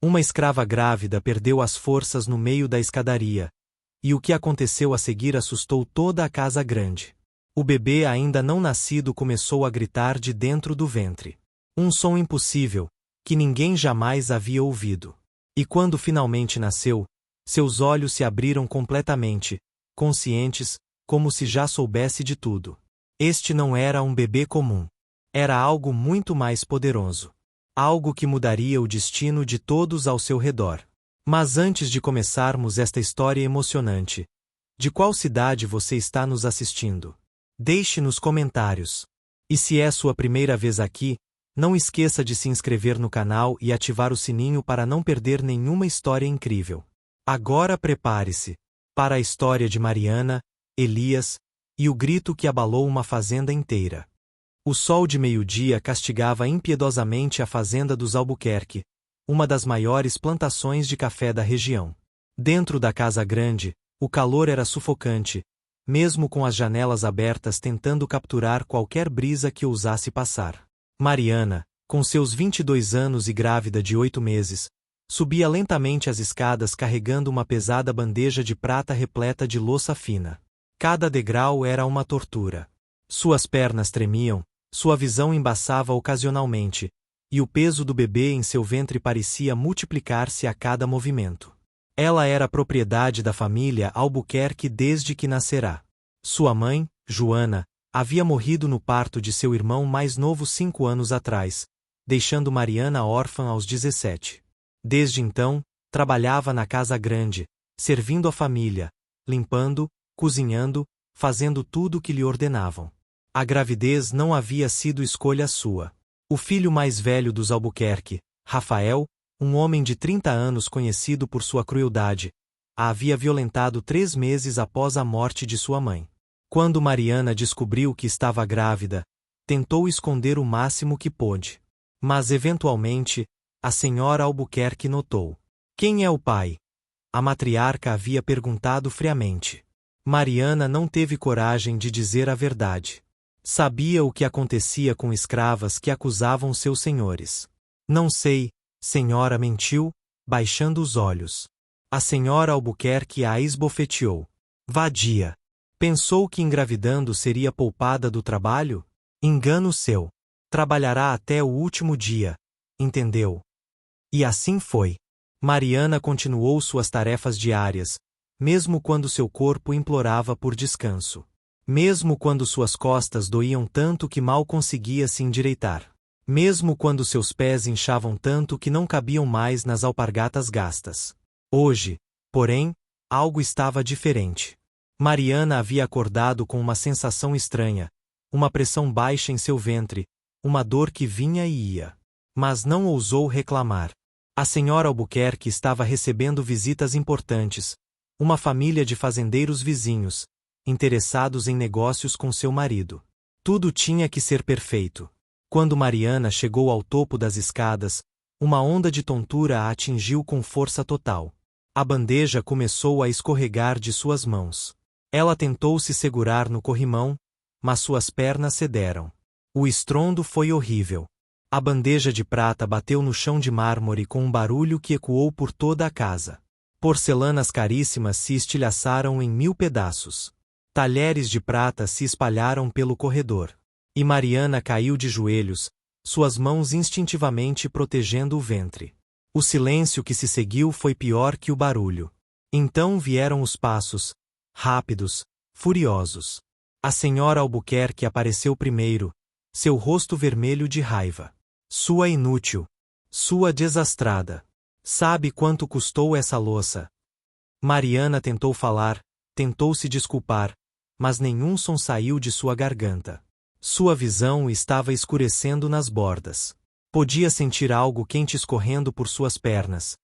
Uma escrava grávida perdeu as forças no meio da escadaria, e o que aconteceu a seguir assustou toda a casa grande. O bebê ainda não nascido começou a gritar de dentro do ventre. Um som impossível, que ninguém jamais havia ouvido. E quando finalmente nasceu, seus olhos se abriram completamente, conscientes, como se já soubesse de tudo. Este não era um bebê comum. Era algo muito mais poderoso. Algo que mudaria o destino de todos ao seu redor. Mas antes de começarmos esta história emocionante, de qual cidade você está nos assistindo? Deixe nos comentários. E se é sua primeira vez aqui, não esqueça de se inscrever no canal e ativar o sininho para não perder nenhuma história incrível. Agora prepare-se para a história de Mariana, Elias e o grito que abalou uma fazenda inteira. O sol de meio-dia castigava impiedosamente a fazenda dos Albuquerque, uma das maiores plantações de café da região. Dentro da casa grande, o calor era sufocante, mesmo com as janelas abertas tentando capturar qualquer brisa que ousasse passar. Mariana, com seus 22 anos e grávida de 8 meses, subia lentamente as escadas carregando uma pesada bandeja de prata repleta de louça fina. Cada degrau era uma tortura. Suas pernas tremiam, sua visão embaçava ocasionalmente, e o peso do bebê em seu ventre parecia multiplicar-se a cada movimento. Ela era propriedade da família Albuquerque desde que nascerá. Sua mãe, Joana, havia morrido no parto de seu irmão mais novo 5 anos atrás, deixando Mariana órfã aos 17. Desde então, trabalhava na casa grande, servindo a família, limpando, cozinhando, fazendo tudo o que lhe ordenavam. A gravidez não havia sido escolha sua. O filho mais velho dos Albuquerque, Rafael, um homem de 30 anos conhecido por sua crueldade, a havia violentado 3 meses após a morte de sua mãe. Quando Mariana descobriu que estava grávida, tentou esconder o máximo que pôde. Mas eventualmente, a senhora Albuquerque notou. Quem é o pai? A matriarca havia perguntado friamente. Mariana não teve coragem de dizer a verdade. Sabia o que acontecia com escravas que acusavam seus senhores. Não sei, senhora, mentiu, baixando os olhos. A senhora Albuquerque a esbofeteou. Vadia. Pensou que engravidando seria poupada do trabalho? Engano seu. Trabalhará até o último dia, entendeu? E assim foi. Mariana continuou suas tarefas diárias, mesmo quando seu corpo implorava por descanso. Mesmo quando suas costas doíam tanto que mal conseguia se endireitar. Mesmo quando seus pés inchavam tanto que não cabiam mais nas alpargatas gastas. Hoje, porém, algo estava diferente. Mariana havia acordado com uma sensação estranha, uma pressão baixa em seu ventre, uma dor que vinha e ia. Mas não ousou reclamar. A senhora Albuquerque estava recebendo visitas importantes, uma família de fazendeiros vizinhos, interessados em negócios com seu marido. Tudo tinha que ser perfeito. Quando Mariana chegou ao topo das escadas, uma onda de tontura a atingiu com força total. A bandeja começou a escorregar de suas mãos. Ela tentou se segurar no corrimão, mas suas pernas cederam. O estrondo foi horrível. A bandeja de prata bateu no chão de mármore com um barulho que ecoou por toda a casa. Porcelanas caríssimas se estilhaçaram em 1000 pedaços. Talheres de prata se espalharam pelo corredor. E Mariana caiu de joelhos, suas mãos instintivamente protegendo o ventre. O silêncio que se seguiu foi pior que o barulho. Então vieram os passos, rápidos, furiosos. A senhora Albuquerque apareceu primeiro, seu rosto vermelho de raiva. Sua inútil. Sua desastrada. Sabe quanto custou essa louça? Mariana tentou falar, tentou se desculpar, mas nenhum som saiu de sua garganta. Sua visão estava escurecendo nas bordas. Podia sentir algo quente escorrendo por suas pernas.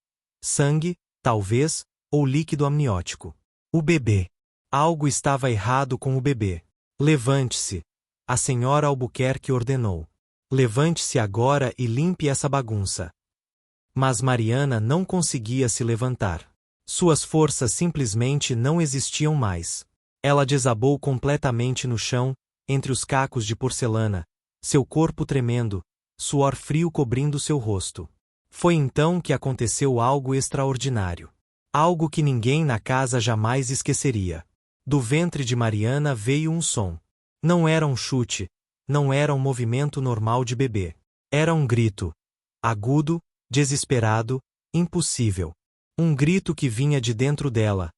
Sangue, talvez, ou líquido amniótico. O bebê. Algo estava errado com o bebê. Levante-se. A senhora Albuquerque ordenou. Levante-se agora e limpe essa bagunça. Mas Mariana não conseguia se levantar. Suas forças simplesmente não existiam mais. Ela desabou completamente no chão, entre os cacos de porcelana, seu corpo tremendo, suor frio cobrindo seu rosto. Foi então que aconteceu algo extraordinário. Algo que ninguém na casa jamais esqueceria. Do ventre de Mariana veio um som. Não era um chute, não era um movimento normal de bebê. Era um grito. Agudo, desesperado, impossível. Um grito que vinha de dentro dela,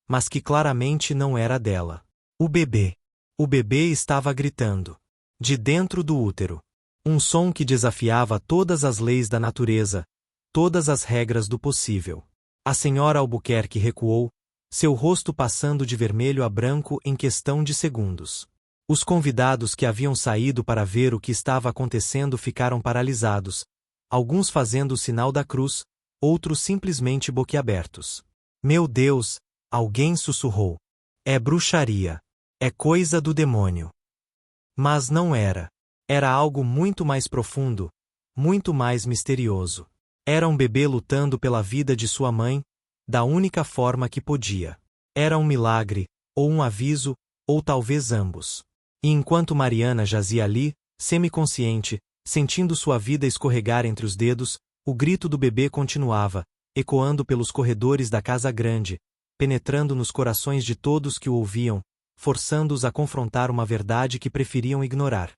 mas que claramente não era dela. O bebê. O bebê estava gritando. De dentro do útero. Um som que desafiava todas as leis da natureza, todas as regras do possível. A senhora Albuquerque recuou, seu rosto passando de vermelho a branco em questão de segundos. Os convidados que haviam saído para ver o que estava acontecendo ficaram paralisados, alguns fazendo o sinal da cruz, outros simplesmente boquiabertos. Meu Deus, alguém sussurrou. É bruxaria. É coisa do demônio. Mas não era. Era algo muito mais profundo, muito mais misterioso. Era um bebê lutando pela vida de sua mãe, da única forma que podia. Era um milagre, ou um aviso, ou talvez ambos. E enquanto Mariana jazia ali, semiconsciente, sentindo sua vida escorregar entre os dedos, o grito do bebê continuava, ecoando pelos corredores da casa grande, penetrando nos corações de todos que o ouviam, forçando-os a confrontar uma verdade que preferiam ignorar.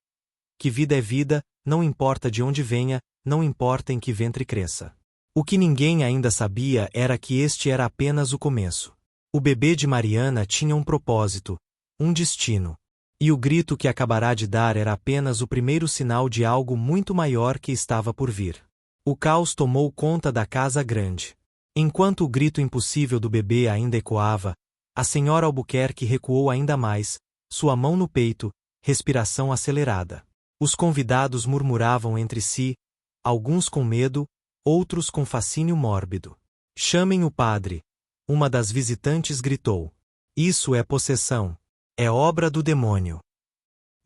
Que vida é vida, não importa de onde venha, não importa em que ventre cresça. O que ninguém ainda sabia era que este era apenas o começo. O bebê de Mariana tinha um propósito, um destino. E o grito que acabará de dar era apenas o primeiro sinal de algo muito maior que estava por vir. O caos tomou conta da casa grande. Enquanto o grito impossível do bebê ainda ecoava, a senhora Albuquerque recuou ainda mais, sua mão no peito, respiração acelerada. Os convidados murmuravam entre si, alguns com medo, outros com fascínio mórbido. Chamem o padre. Uma das visitantes gritou. Isso é possessão. É obra do demônio.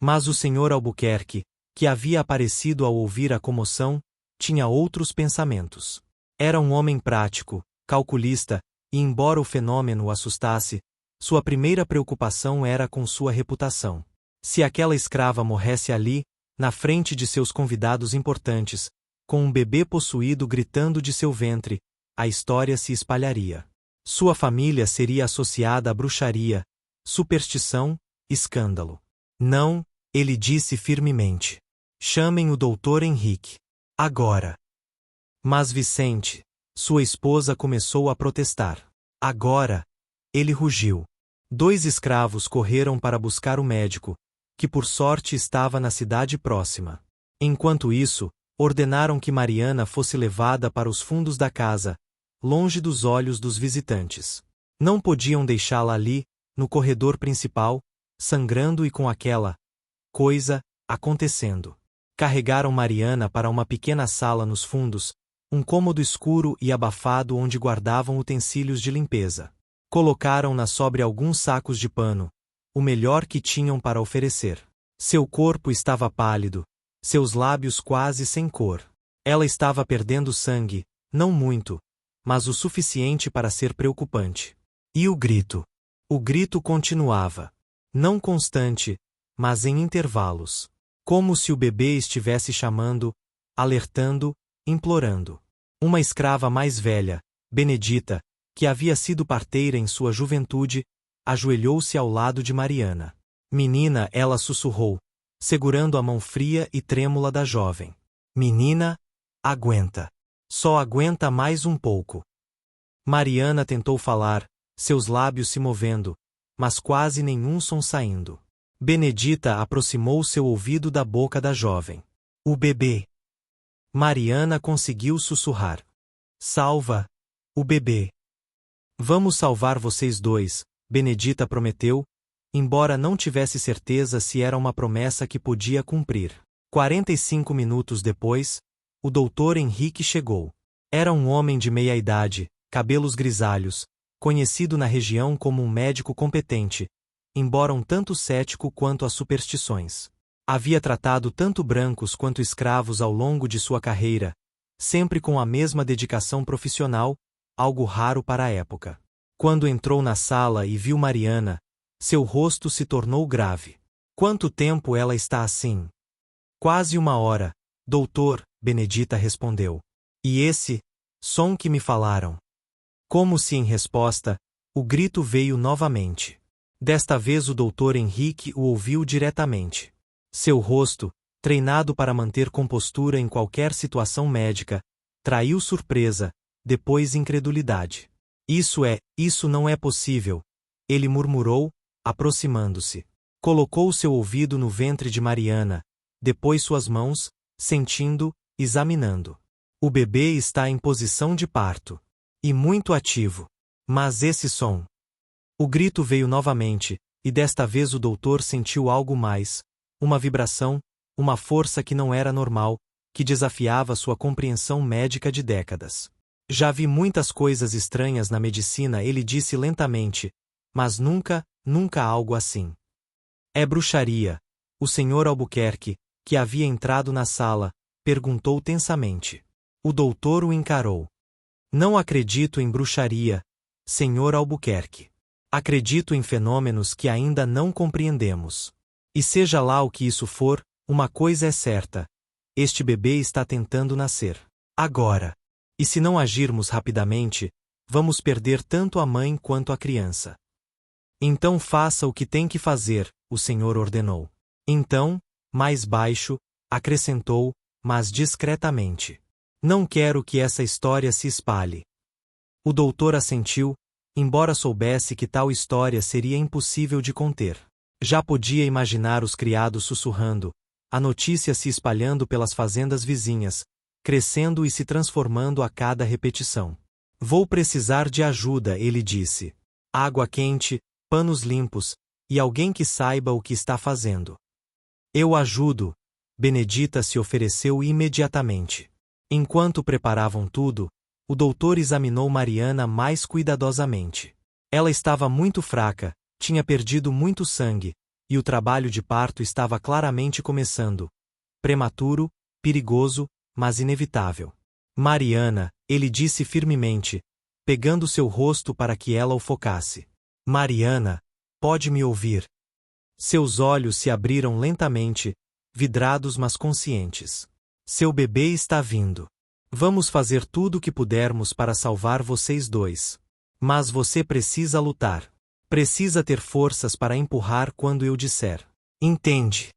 Mas o senhor Albuquerque, que havia aparecido ao ouvir a comoção, tinha outros pensamentos. Era um homem prático, calculista, e embora o fenômeno o assustasse, sua primeira preocupação era com sua reputação. Se aquela escrava morresse ali, na frente de seus convidados importantes, com um bebê possuído gritando de seu ventre, a história se espalharia. Sua família seria associada à bruxaria, superstição, escândalo. Não, ele disse firmemente. Chamem o Dr. Henrique. Agora. Mas Vicente, sua esposa começou a protestar. Agora. Ele rugiu. 2 escravos correram para buscar o médico, que por sorte estava na cidade próxima. Enquanto isso, ordenaram que Mariana fosse levada para os fundos da casa, longe dos olhos dos visitantes. Não podiam deixá-la ali, no corredor principal, sangrando e com aquela coisa acontecendo. Carregaram Mariana para uma pequena sala nos fundos, um cômodo escuro e abafado onde guardavam utensílios de limpeza. Colocaram-na sobre alguns sacos de pano, o melhor que tinham para oferecer. Seu corpo estava pálido, seus lábios quase sem cor. Ela estava perdendo sangue, não muito, mas o suficiente para ser preocupante. E o grito? O grito continuava. Não constante, mas em intervalos. Como se o bebê estivesse chamando, alertando, implorando. Uma escrava mais velha, Benedita, que havia sido parteira em sua juventude, ajoelhou-se ao lado de Mariana. Menina, ela sussurrou, segurando a mão fria e trêmula da jovem. Menina, aguenta. Só aguenta mais um pouco. Mariana tentou falar, seus lábios se movendo, mas quase nenhum som saindo. Benedita aproximou seu ouvido da boca da jovem. O bebê. Mariana conseguiu sussurrar. Salva o bebê. Vamos salvar vocês dois, Benedita prometeu, embora não tivesse certeza se era uma promessa que podia cumprir. 45 minutos depois, o Dr. Henrique chegou. Era um homem de meia idade, cabelos grisalhos, conhecido na região como um médico competente, embora um tanto cético quanto às superstições. Havia tratado tanto brancos quanto escravos ao longo de sua carreira, sempre com a mesma dedicação profissional, algo raro para a época. Quando entrou na sala e viu Mariana, seu rosto se tornou grave. Quanto tempo ela está assim? Quase 1 hora, doutor, Benedita respondeu. E esse som que me falaram. Como se em resposta, o grito veio novamente. Desta vez o Dr. Henrique o ouviu diretamente. Seu rosto, treinado para manter compostura em qualquer situação médica, traiu surpresa, depois incredulidade. Isso não é possível, ele murmurou, aproximando-se. Colocou seu ouvido no ventre de Mariana, depois suas mãos, sentindo, examinando. O bebê está em posição de parto. E muito ativo. Mas esse som. O grito veio novamente, e desta vez o doutor sentiu algo mais, uma vibração, uma força que não era normal, que desafiava sua compreensão médica de décadas. Já vi muitas coisas estranhas na medicina, ele disse lentamente, mas nunca algo assim. É bruxaria. O Sr. Albuquerque, que havia entrado na sala, perguntou tensamente. O doutor o encarou. Não acredito em bruxaria, Sr. Albuquerque. Acredito em fenômenos que ainda não compreendemos. E seja lá o que isso for, uma coisa é certa. Este bebê está tentando nascer. Agora. E se não agirmos rapidamente, vamos perder tanto a mãe quanto a criança. Então faça o que tem que fazer, o Senhor ordenou. Então, mais baixo, acrescentou, mas discretamente. Não quero que essa história se espalhe. O doutor assentiu, embora soubesse que tal história seria impossível de conter. Já podia imaginar os criados sussurrando, a notícia se espalhando pelas fazendas vizinhas, crescendo e se transformando a cada repetição. Vou precisar de ajuda, ele disse. Água quente, panos limpos, e alguém que saiba o que está fazendo. Eu ajudo, Benedita se ofereceu imediatamente. Enquanto preparavam tudo, o doutor examinou Mariana mais cuidadosamente. Ela estava muito fraca, tinha perdido muito sangue, e o trabalho de parto estava claramente começando. Prematuro, perigoso, mas inevitável. Mariana, ele disse firmemente, pegando seu rosto para que ela o focasse. Mariana, pode me ouvir? Seus olhos se abriram lentamente, vidrados mas conscientes. Seu bebê está vindo. Vamos fazer tudo o que pudermos para salvar vocês dois. Mas você precisa lutar. Precisa ter forças para empurrar quando eu disser. Entende?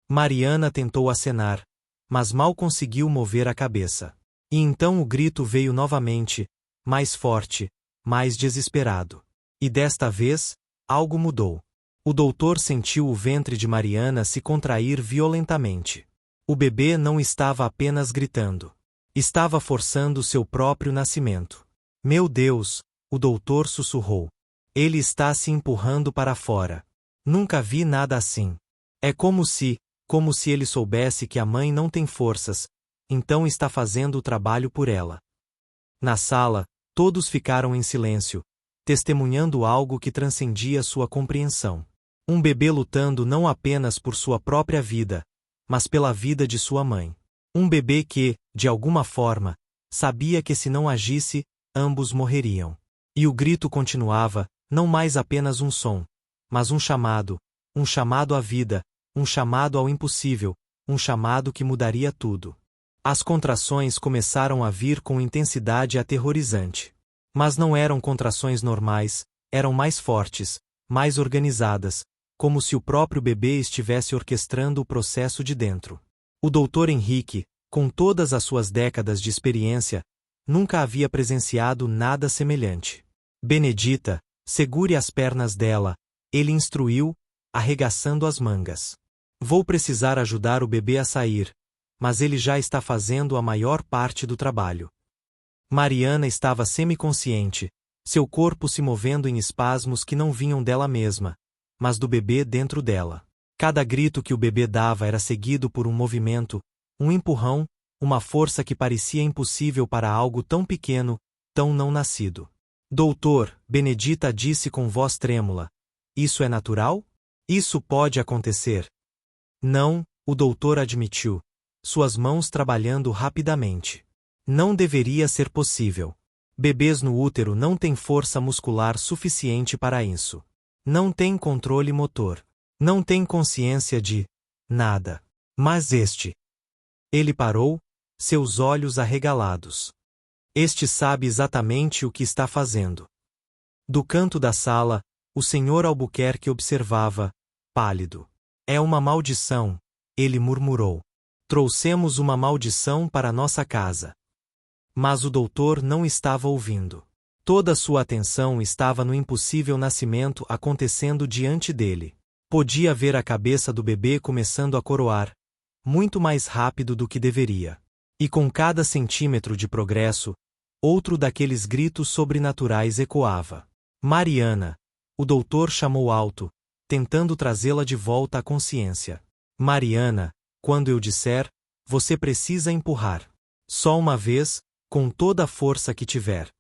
Mariana tentou acenar, mas mal conseguiu mover a cabeça. E então o grito veio novamente, mais forte, mais desesperado. E desta vez, algo mudou. O doutor sentiu o ventre de Mariana se contrair violentamente. O bebê não estava apenas gritando. Estava forçando seu próprio nascimento. Meu Deus, o doutor sussurrou. Ele está se empurrando para fora. Nunca vi nada assim. É como se ele soubesse que a mãe não tem forças, então está fazendo o trabalho por ela. Na sala, todos ficaram em silêncio, testemunhando algo que transcendia sua compreensão. Um bebê lutando não apenas por sua própria vida, mas pela vida de sua mãe. Um bebê que, de alguma forma, sabia que se não agisse, ambos morreriam. E o grito continuava, não mais apenas um som, mas um chamado à vida, um chamado ao impossível, um chamado que mudaria tudo. As contrações começaram a vir com intensidade aterrorizante. Mas não eram contrações normais, eram mais fortes, mais organizadas, como se o próprio bebê estivesse orquestrando o processo de dentro. O Dr. Henrique, com todas as suas décadas de experiência, nunca havia presenciado nada semelhante. Benedita, segure as pernas dela, ele instruiu, arregaçando as mangas. Vou precisar ajudar o bebê a sair, mas ele já está fazendo a maior parte do trabalho. Mariana estava semiconsciente, seu corpo se movendo em espasmos que não vinham dela mesma, mas do bebê dentro dela. Cada grito que o bebê dava era seguido por um movimento, um empurrão, uma força que parecia impossível para algo tão pequeno, tão não nascido. Doutor, Benedita disse com voz trêmula, isso é natural? Isso pode acontecer? Não, o doutor admitiu, suas mãos trabalhando rapidamente. Não deveria ser possível. Bebês no útero não têm força muscular suficiente para isso. Não têm controle motor. Não têm consciência de nada. Mas este. Ele parou, seus olhos arregalados. Este sabe exatamente o que está fazendo. Do canto da sala, o Sr. Albuquerque observava, pálido. É uma maldição, ele murmurou. Trouxemos uma maldição para nossa casa. Mas o doutor não estava ouvindo. Toda sua atenção estava no impossível nascimento acontecendo diante dele. Podia ver a cabeça do bebê começando a coroar, muito mais rápido do que deveria. E com cada centímetro de progresso, outro daqueles gritos sobrenaturais ecoava. Mariana! O doutor chamou alto, tentando trazê-la de volta à consciência. Mariana, quando eu disser, você precisa empurrar. Só uma vez, com toda a força que tiver.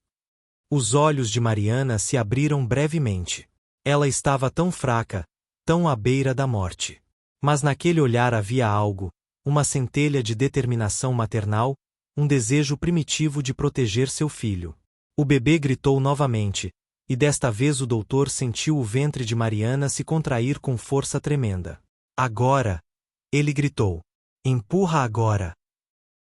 Os olhos de Mariana se abriram brevemente. Ela estava tão fraca, tão à beira da morte. Mas naquele olhar havia algo, uma centelha de determinação maternal, um desejo primitivo de proteger seu filho. O bebê gritou novamente, e desta vez o doutor sentiu o ventre de Mariana se contrair com força tremenda. Agora! Ele gritou. Empurra agora!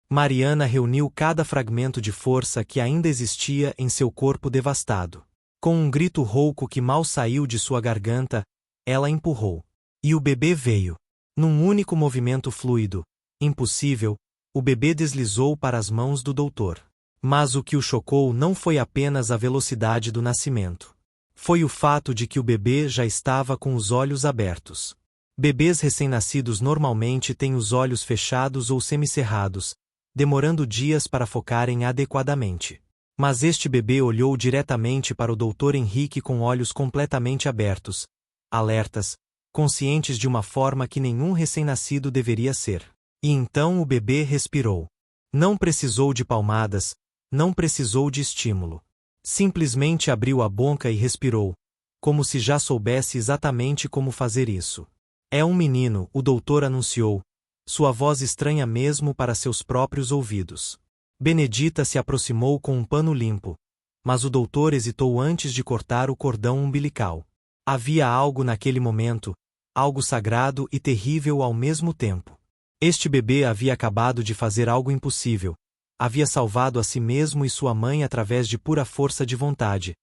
Mariana reuniu cada fragmento de força que ainda existia em seu corpo devastado. Com um grito rouco que mal saiu de sua garganta, ela empurrou. E o bebê veio. Num único movimento fluido, impossível, o bebê deslizou para as mãos do doutor. Mas o que o chocou não foi apenas a velocidade do nascimento. Foi o fato de que o bebê já estava com os olhos abertos. Bebês recém-nascidos normalmente têm os olhos fechados ou semicerrados, demorando dias para focarem adequadamente. Mas este bebê olhou diretamente para o Dr. Henrique com olhos completamente abertos, alertas, conscientes de uma forma que nenhum recém-nascido deveria ser. E então o bebê respirou. Não precisou de palmadas, não precisou de estímulo. Simplesmente abriu a boca e respirou, como se já soubesse exatamente como fazer isso. É um menino, o doutor anunciou, sua voz estranha mesmo para seus próprios ouvidos. Benedita se aproximou com um pano limpo, mas o doutor hesitou antes de cortar o cordão umbilical. Havia algo naquele momento, algo sagrado e terrível ao mesmo tempo. Este bebê havia acabado de fazer algo impossível. Havia salvado a si mesmo e sua mãe através de pura força de vontade,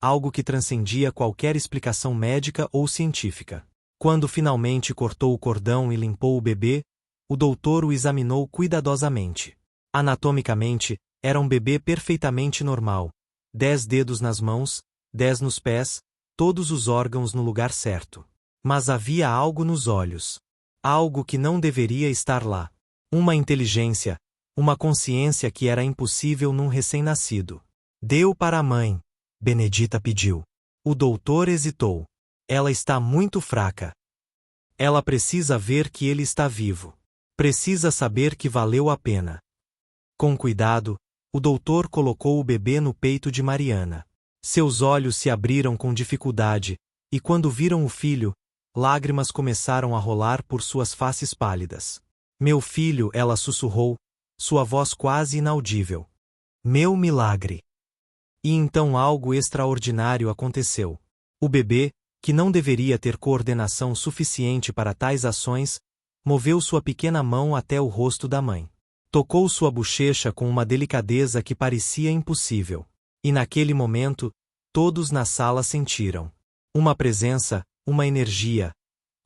algo que transcendia qualquer explicação médica ou científica. Quando finalmente cortou o cordão e limpou o bebê, o doutor o examinou cuidadosamente. Anatomicamente, era um bebê perfeitamente normal. 10 dedos nas mãos, 10 nos pés, todos os órgãos no lugar certo. Mas havia algo nos olhos. Algo que não deveria estar lá. Uma inteligência, uma consciência que era impossível num recém-nascido. Deu para a mãe, Benedita pediu. O doutor hesitou. Ela está muito fraca. Ela precisa ver que ele está vivo. Precisa saber que valeu a pena. Com cuidado, o doutor colocou o bebê no peito de Mariana. Seus olhos se abriram com dificuldade, e quando viram o filho, lágrimas começaram a rolar por suas faces pálidas. Meu filho, ela sussurrou, sua voz quase inaudível. Meu milagre! E então algo extraordinário aconteceu. O bebê, que não deveria ter coordenação suficiente para tais ações, moveu sua pequena mão até o rosto da mãe. Tocou sua bochecha com uma delicadeza que parecia impossível. E naquele momento, todos na sala sentiram uma presença, uma energia,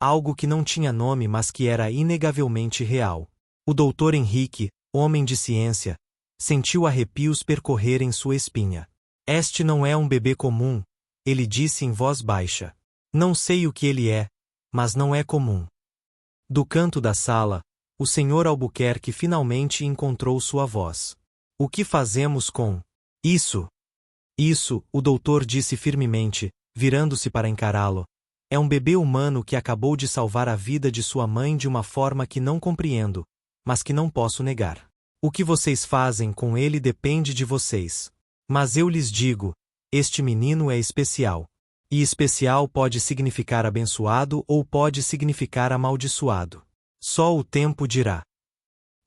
algo que não tinha nome mas que era inegavelmente real. O Dr. Henrique, homem de ciência, sentiu arrepios percorrerem sua espinha. Este não é um bebê comum, ele disse em voz baixa. Não sei o que ele é, mas não é comum. Do canto da sala, o Sr. Albuquerque finalmente encontrou sua voz. O que fazemos com isso? Isso, o doutor disse firmemente, virando-se para encará-lo. É um bebê humano que acabou de salvar a vida de sua mãe de uma forma que não compreendo, mas que não posso negar. O que vocês fazem com ele depende de vocês. Mas eu lhes digo, este menino é especial. E especial pode significar abençoado ou pode significar amaldiçoado. Só o tempo dirá.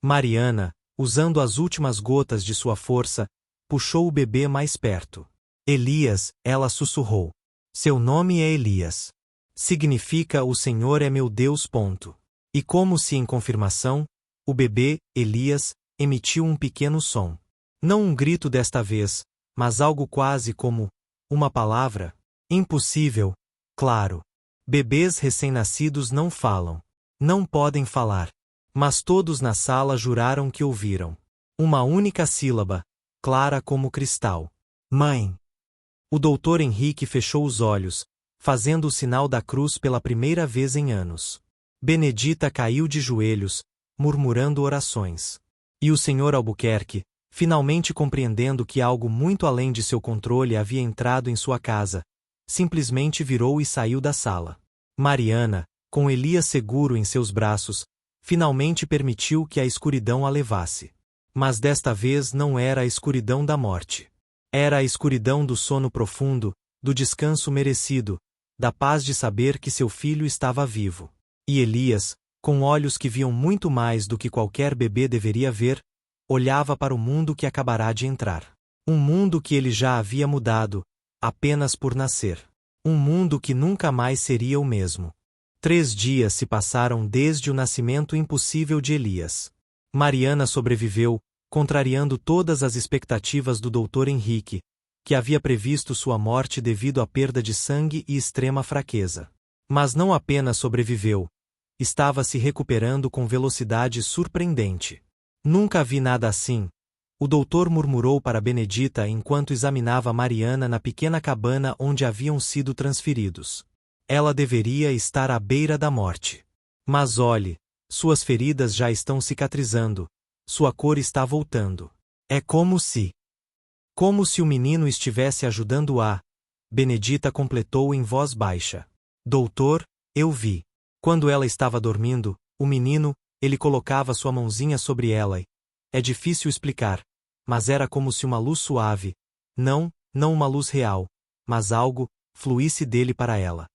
Mariana, usando as últimas gotas de sua força, puxou o bebê mais perto. Elias, ela sussurrou. Seu nome é Elias. Significa o Senhor é meu Deus. E como se em confirmação, o bebê, Elias, emitiu um pequeno som. Não um grito desta vez, mas algo quase como uma palavra. Impossível, claro. Bebês recém-nascidos não falam. Não podem falar. Mas todos na sala juraram que ouviram. Uma única sílaba, clara como cristal. Mãe. O Dr. Henrique fechou os olhos, fazendo o sinal da cruz pela primeira vez em anos. Benedita caiu de joelhos, murmurando orações. E o Sr. Albuquerque, finalmente compreendendo que algo muito além de seu controle havia entrado em sua casa, simplesmente virou e saiu da sala. Mariana, com Elias seguro em seus braços, finalmente permitiu que a escuridão a levasse. Mas desta vez não era a escuridão da morte. Era a escuridão do sono profundo, do descanso merecido, da paz de saber que seu filho estava vivo. E Elias, com olhos que viam muito mais do que qualquer bebê deveria ver, olhava para o mundo que acabará de entrar. Um mundo que ele já havia mudado, apenas por nascer. Um mundo que nunca mais seria o mesmo. 3 dias se passaram desde o nascimento impossível de Elias. Mariana sobreviveu, contrariando todas as expectativas do Dr. Henrique, que havia previsto sua morte devido à perda de sangue e extrema fraqueza. Mas não apenas sobreviveu, estava se recuperando com velocidade surpreendente. Nunca vi nada assim, o doutor murmurou para Benedita enquanto examinava Mariana na pequena cabana onde haviam sido transferidos. Ela deveria estar à beira da morte. Mas olhe, suas feridas já estão cicatrizando, sua cor está voltando. É como se o menino estivesse ajudando a... Benedita completou em voz baixa. Doutor, eu vi. Quando ela estava dormindo, o menino, ele colocava sua mãozinha sobre ela e... É difícil explicar, mas era como se uma luz suave, não uma luz real, mas algo, fluísse dele para ela.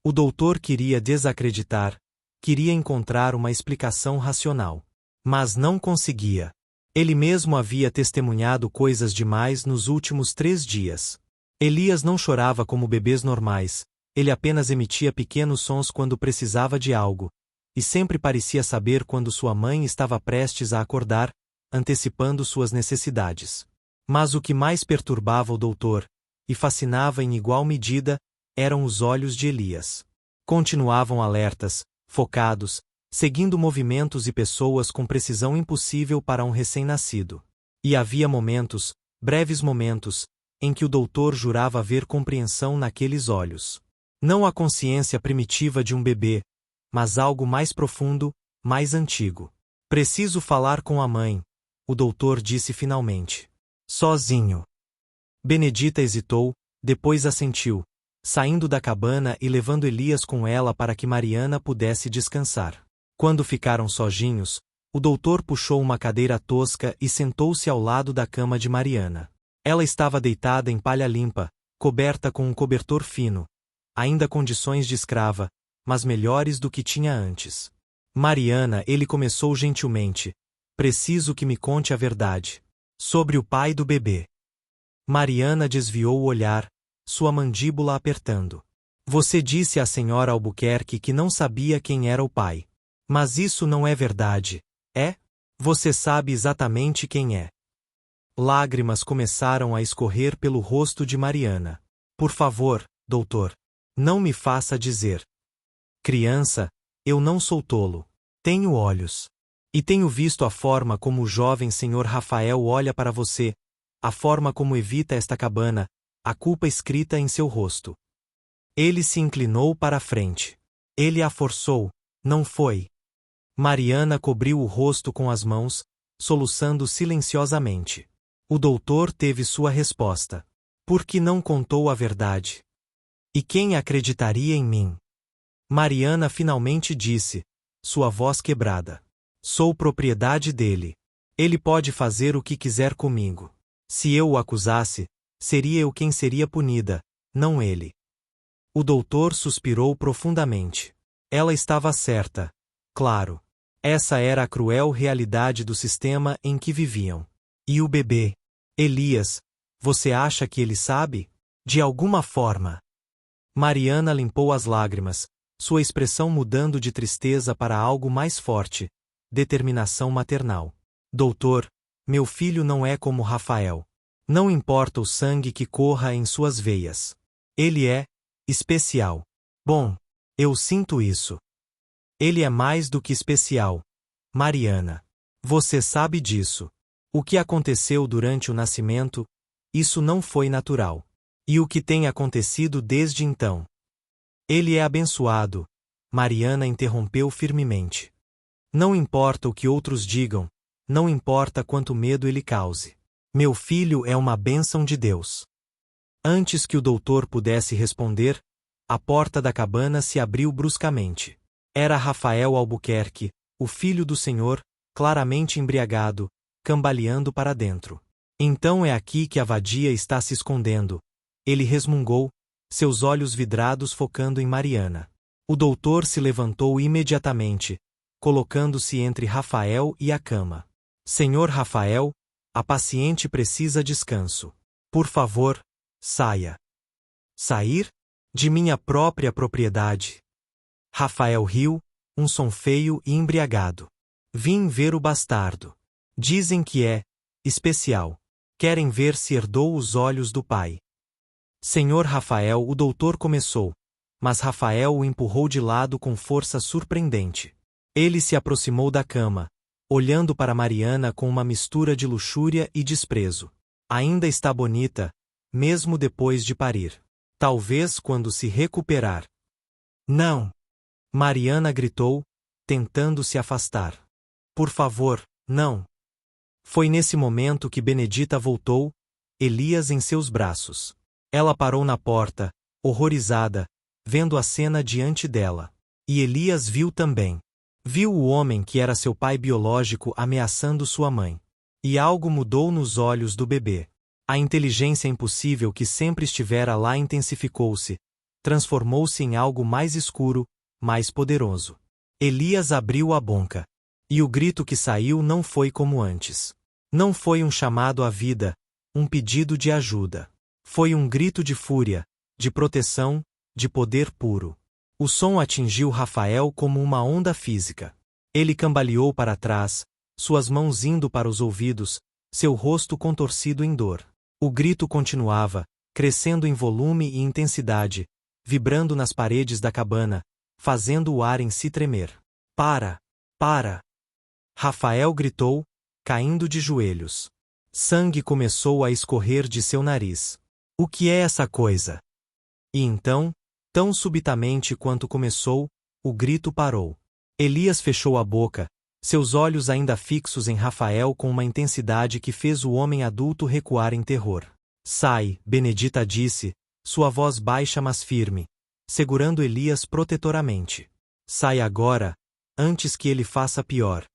O doutor queria desacreditar, queria encontrar uma explicação racional. Mas não conseguia. Ele mesmo havia testemunhado coisas demais nos últimos 3 dias. Elias não chorava como bebês normais, ele apenas emitia pequenos sons quando precisava de algo, e sempre parecia saber quando sua mãe estava prestes a acordar, antecipando suas necessidades. Mas o que mais perturbava o doutor, e fascinava em igual medida, eram os olhos de Elias. Continuavam alertas, focados, seguindo movimentos e pessoas com precisão impossível para um recém-nascido. E havia momentos, breves momentos, em que o doutor jurava ver compreensão naqueles olhos. Não a consciência primitiva de um bebê, mas algo mais profundo, mais antigo. Preciso falar com a mãe, o doutor disse finalmente. Sozinho. Benedita hesitou, depois assentiu, saindo da cabana e levando Elias com ela para que Mariana pudesse descansar. Quando ficaram sozinhos, o doutor puxou uma cadeira tosca e sentou-se ao lado da cama de Mariana. Ela estava deitada em palha limpa, coberta com um cobertor fino, ainda condições de escrava, mas melhores do que tinha antes. Mariana, ele começou gentilmente. Preciso que me conte a verdade. Sobre o pai do bebê. Mariana desviou o olhar, sua mandíbula apertando. Você disse à senhora Albuquerque que não sabia quem era o pai. Mas isso não é verdade, é? Você sabe exatamente quem é. Lágrimas começaram a escorrer pelo rosto de Mariana. Por favor, doutor, não me faça dizer. Criança, eu não sou tolo. Tenho olhos. E tenho visto a forma como o jovem senhor Rafael olha para você, a forma como evita esta cabana, a culpa escrita em seu rosto. Ele se inclinou para a frente. Ele a forçou, não foi? Mariana cobriu o rosto com as mãos, soluçando silenciosamente. O doutor teve sua resposta. Por que não contou a verdade? E quem acreditaria em mim? Mariana finalmente disse, sua voz quebrada. Sou propriedade dele. Ele pode fazer o que quiser comigo. Se eu o acusasse, seria eu quem seria punida, não ele. O doutor suspirou profundamente. Ela estava certa. Claro. Essa era a cruel realidade do sistema em que viviam. E o bebê? Elias, você acha que ele sabe? De alguma forma. Mariana limpou as lágrimas, sua expressão mudando de tristeza para algo mais forte, determinação maternal. Doutor, meu filho não é como Rafael. Não importa o sangue que corra em suas veias. Ele é especial. Bom, eu sinto isso. Ele é mais do que especial. Mariana. Você sabe disso. O que aconteceu durante o nascimento, isso não foi natural. E o que tem acontecido desde então? Ele é abençoado. Mariana interrompeu firmemente. Não importa o que outros digam, não importa quanto medo ele cause. Meu filho é uma bênção de Deus. Antes que o doutor pudesse responder, a porta da cabana se abriu bruscamente. Era Rafael Albuquerque, o filho do senhor, claramente embriagado, cambaleando para dentro. Então é aqui que a vadia está se escondendo. Ele resmungou, seus olhos vidrados focando em Mariana. O doutor se levantou imediatamente, colocando-se entre Rafael e a cama. Senhor Rafael, a paciente precisa descanso. Por favor, saia. Sair? De minha própria propriedade. Rafael riu, um som feio e embriagado. Vim ver o bastardo. Dizem que é especial. Querem ver se herdou os olhos do pai. Senhor Rafael, o doutor começou, mas Rafael o empurrou de lado com força surpreendente. Ele se aproximou da cama, olhando para Mariana com uma mistura de luxúria e desprezo. Ainda está bonita, mesmo depois de parir. Talvez quando se recuperar. Não! Mariana gritou, tentando se afastar. Por favor, não! Foi nesse momento que Benedita voltou, Elias em seus braços. Ela parou na porta, horrorizada, vendo a cena diante dela. E Elias viu também. Viu o homem que era seu pai biológico ameaçando sua mãe. E algo mudou nos olhos do bebê. A inteligência impossível que sempre estivera lá intensificou-se, transformou-se em algo mais escuro, mais poderoso. Elias abriu a boca. E o grito que saiu não foi como antes. Não foi um chamado à vida, um pedido de ajuda. Foi um grito de fúria, de proteção, de poder puro. O som atingiu Rafael como uma onda física. Ele cambaleou para trás, suas mãos indo para os ouvidos, seu rosto contorcido em dor. O grito continuava, crescendo em volume e intensidade, vibrando nas paredes da cabana, fazendo o ar em si tremer. Para! Para! Rafael gritou, caindo de joelhos. Sangue começou a escorrer de seu nariz. O que é essa coisa? E então, tão subitamente quanto começou, o grito parou. Elias fechou a boca, seus olhos ainda fixos em Rafael com uma intensidade que fez o homem adulto recuar em terror. Sai, Benedita disse, sua voz baixa mas firme, segurando Elias protetoramente. Sai agora, antes que ele faça pior.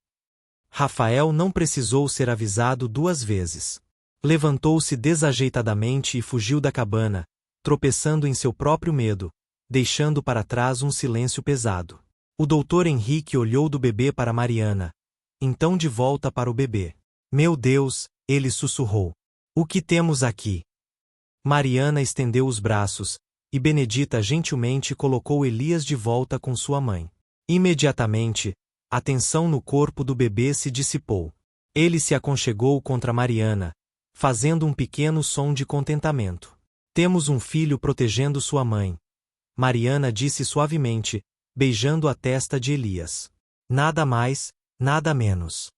Rafael não precisou ser avisado 2 vezes. Levantou-se desajeitadamente e fugiu da cabana, tropeçando em seu próprio medo, deixando para trás um silêncio pesado. O doutor Henrique olhou do bebê para Mariana, então de volta para o bebê. Meu Deus, ele sussurrou. O que temos aqui? Mariana estendeu os braços, e Benedita gentilmente colocou Elias de volta com sua mãe. Imediatamente, a tensão no corpo do bebê se dissipou. Ele se aconchegou contra Mariana, fazendo um pequeno som de contentamento. Temos um filho protegendo sua mãe. Mariana disse suavemente, beijando a testa de Elias. Nada mais, nada menos.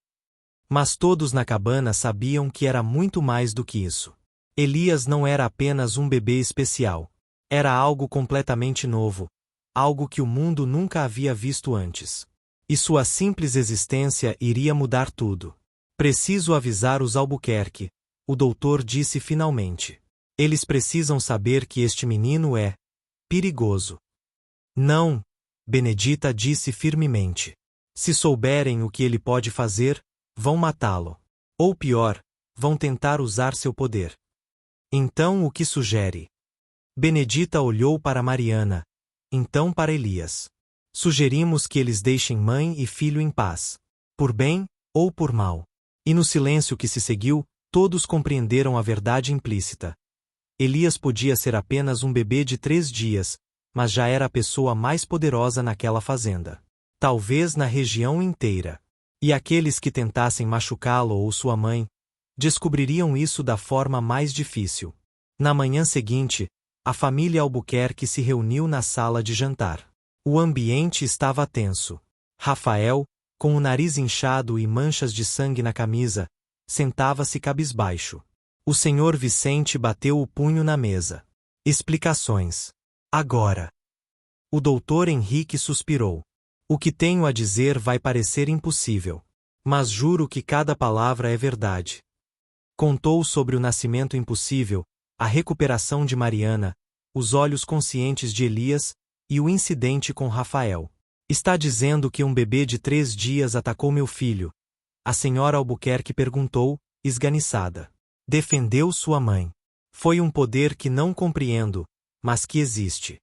Mas todos na cabana sabiam que era muito mais do que isso. Elias não era apenas um bebê especial. Era algo completamente novo, algo que o mundo nunca havia visto antes. E sua simples existência iria mudar tudo. Preciso avisar os Albuquerque, o doutor disse finalmente. Eles precisam saber que este menino é perigoso. Não, Benedita disse firmemente. Se souberem o que ele pode fazer, vão matá-lo. Ou pior, vão tentar usar seu poder. Então o que sugere? Benedita olhou para Mariana, então para Elias. Sugerimos que eles deixem mãe e filho em paz. Por bem, ou por mal. E no silêncio que se seguiu, todos compreenderam a verdade implícita. Elias podia ser apenas um bebê de 3 dias, mas já era a pessoa mais poderosa naquela fazenda. Talvez na região inteira. E aqueles que tentassem machucá-lo ou sua mãe, descobririam isso da forma mais difícil. Na manhã seguinte, a família Albuquerque se reuniu na sala de jantar. O ambiente estava tenso. Rafael, com o nariz inchado e manchas de sangue na camisa, sentava-se cabisbaixo. O senhor Vicente bateu o punho na mesa. Explicações. Agora. O doutor Henrique suspirou. O que tenho a dizer vai parecer impossível. Mas juro que cada palavra é verdade. Contou sobre o nascimento impossível, a recuperação de Mariana, os olhos conscientes de Elias e o incidente com Rafael. Está dizendo que um bebê de 3 dias atacou meu filho? A senhora Albuquerque perguntou, esganiçada. Defendeu sua mãe. Foi um poder que não compreendo, mas que existe.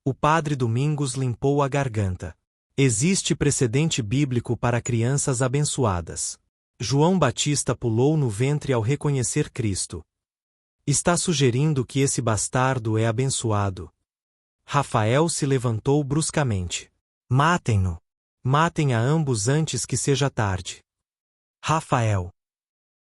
O padre Domingos limpou a garganta. Existe precedente bíblico para crianças abençoadas. João Batista pulou no ventre ao reconhecer Cristo. Está sugerindo que esse bastardo é abençoado. Rafael se levantou bruscamente. Matem-no. Matem a ambos antes que seja tarde. Rafael.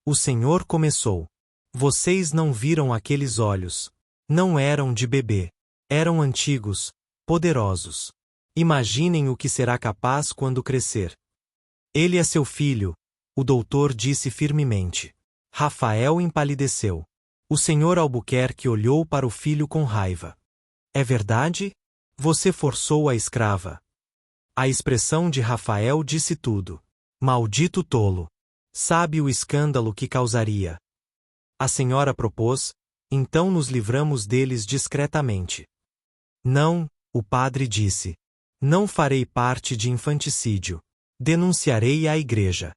O senhor começou. Vocês não viram aqueles olhos. Não eram de bebê. Eram antigos, poderosos. Imaginem o que será capaz quando crescer. Ele é seu filho, o doutor disse firmemente. Rafael empalideceu. O senhor Albuquerque olhou para o filho com raiva. É verdade? Você forçou a escrava. A expressão de Rafael disse tudo. Maldito tolo. Sabe o escândalo que causaria. A senhora propôs, então nos livramos deles discretamente. Não, o padre disse. Não farei parte de infanticídio. Denunciarei à igreja.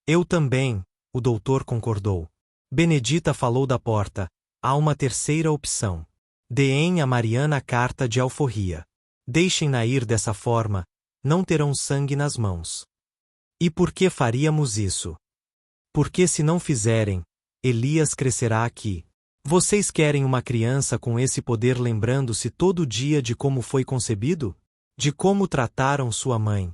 Eu também, o doutor concordou. Benedita falou da porta. Há uma terceira opção. Deem a Mariana a carta de alforria. Deixem-na ir dessa forma, não terão sangue nas mãos. E por que faríamos isso? Porque se não fizerem, Elias crescerá aqui. Vocês querem uma criança com esse poder lembrando-se todo dia de como foi concebido? De como trataram sua mãe?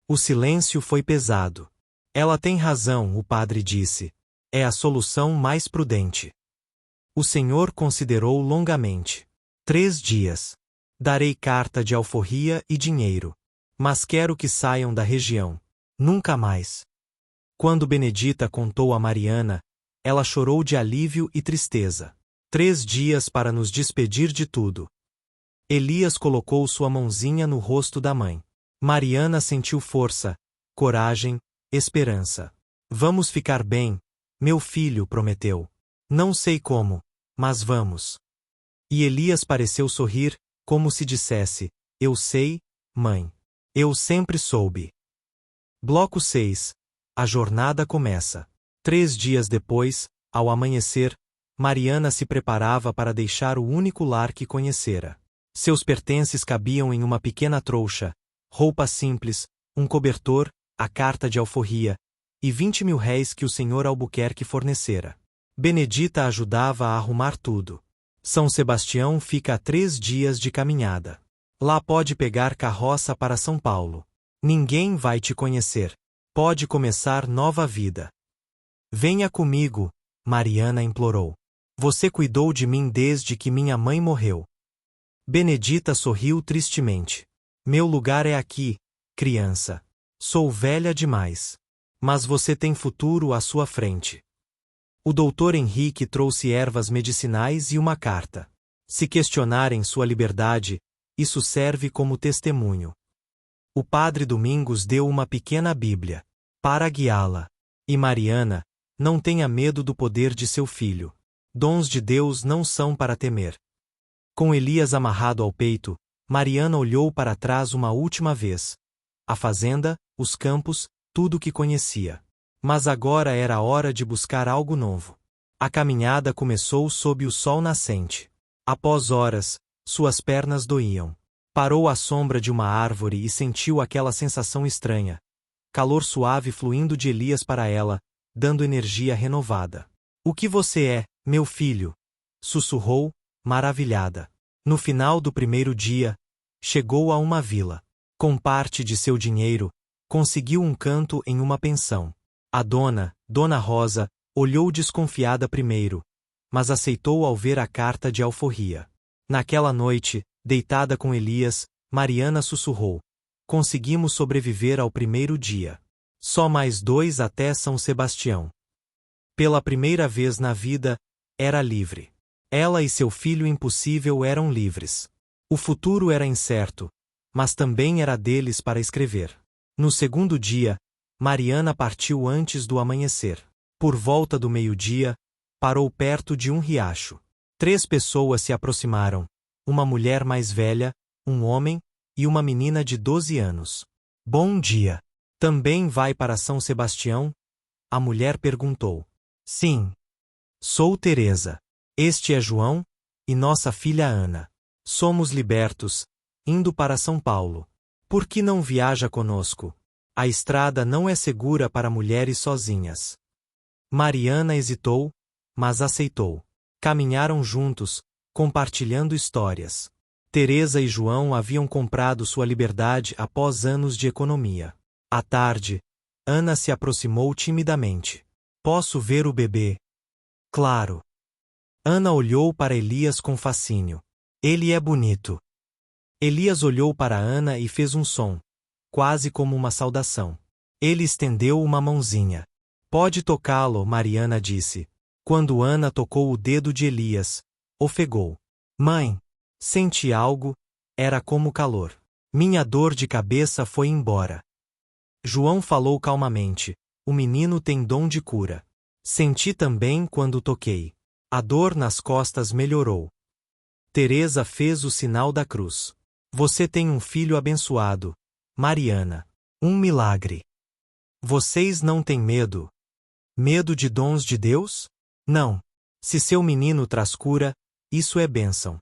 O silêncio foi pesado. Ela tem razão, o padre disse. É a solução mais prudente. O senhor considerou longamente. 3 dias. Darei carta de alforria e dinheiro. Mas quero que saiam da região. Nunca mais. Quando Benedita contou a Mariana, ela chorou de alívio e tristeza. 3 dias para nos despedir de tudo. Elias colocou sua mãozinha no rosto da mãe. Mariana sentiu força, coragem, esperança. Vamos ficar bem, meu filho prometeu. Não sei como, mas vamos. E Elias pareceu sorrir, como se dissesse, eu sei, mãe. Eu sempre soube. Bloco 6. A jornada começa. 3 dias depois, ao amanhecer, Mariana se preparava para deixar o único lar que conhecera. Seus pertences cabiam em uma pequena trouxa, roupa simples, um cobertor, a carta de alforria, e 20 mil réis que o senhor Albuquerque fornecera. Benedita ajudava a arrumar tudo. São Sebastião fica a 3 dias de caminhada. Lá pode pegar carroça para São Paulo. Ninguém vai te conhecer. Pode começar nova vida. Venha comigo, Mariana implorou. Você cuidou de mim desde que minha mãe morreu. Benedita sorriu tristemente. Meu lugar é aqui, criança. Sou velha demais. Mas você tem futuro à sua frente. O doutor Henrique trouxe ervas medicinais e uma carta. Se questionarem sua liberdade, isso serve como testemunho. O padre Domingos deu uma pequena Bíblia, para guiá-la. E Mariana, não tenha medo do poder de seu filho. Dons de Deus não são para temer. Com Elias amarrado ao peito, Mariana olhou para trás uma última vez. A fazenda, os campos, tudo o que conhecia. Mas agora era a hora de buscar algo novo. A caminhada começou sob o sol nascente. Após horas, suas pernas doíam. Parou à sombra de uma árvore e sentiu aquela sensação estranha. Calor suave fluindo de Elias para ela, dando energia renovada. O que você é, meu filho? Sussurrou, maravilhada. No final do primeiro dia, chegou a uma vila. Com parte de seu dinheiro, Conseguiu um canto em uma pensão. A Dona Rosa, olhou desconfiada primeiro, mas aceitou ao ver a carta de alforria. Naquela noite, deitada com Elias, Mariana sussurrou: conseguimos sobreviver ao primeiro dia. Só mais 2 até São Sebastião. Pela primeira vez na vida, era livre. Ela e seu filho impossível eram livres. O futuro era incerto, mas também era deles para escrever. No segundo dia, Mariana partiu antes do amanhecer. Por volta do meio-dia, parou perto de um riacho. 3 pessoas se aproximaram: uma mulher mais velha, um homem e uma menina de 12 anos. Bom dia. Também vai para São Sebastião? A mulher perguntou. Sim. Sou Teresa. Este é João, e nossa filha Ana. Somos libertos, indo para São Paulo. Por que não viaja conosco? A estrada não é segura para mulheres sozinhas. Mariana hesitou, mas aceitou. Caminharam juntos, compartilhando histórias. Teresa e João haviam comprado sua liberdade após anos de economia. À tarde, Ana se aproximou timidamente. Posso ver o bebê? Claro. Ana olhou para Elias com fascínio. Ele é bonito. Elias olhou para Ana e fez um som, quase como uma saudação. Ele estendeu uma mãozinha. Pode tocá-lo, Mariana disse. Quando Ana tocou o dedo de Elias, ofegou. Mãe, senti algo, era como calor. Minha dor de cabeça foi embora. João falou calmamente. O menino tem dom de cura. Senti também quando toquei. A dor nas costas melhorou. Teresa fez o sinal da cruz. Você tem um filho abençoado, Mariana. Um milagre. Vocês não têm medo? Medo de dons de Deus? Não. Se seu menino traz cura, isso é bênção.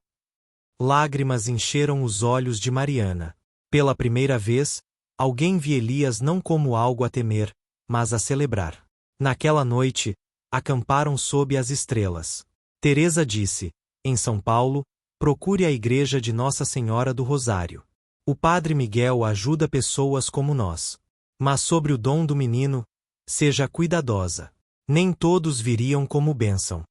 Lágrimas encheram os olhos de Mariana. Pela primeira vez, alguém via Elias não como algo a temer, mas a celebrar. Naquela noite, acamparam sob as estrelas. Teresa disse: em São Paulo, procure a igreja de Nossa Senhora do Rosário. O Padre Miguel ajuda pessoas como nós. Mas sobre o dom do menino, seja cuidadosa. Nem todos viriam como bênção.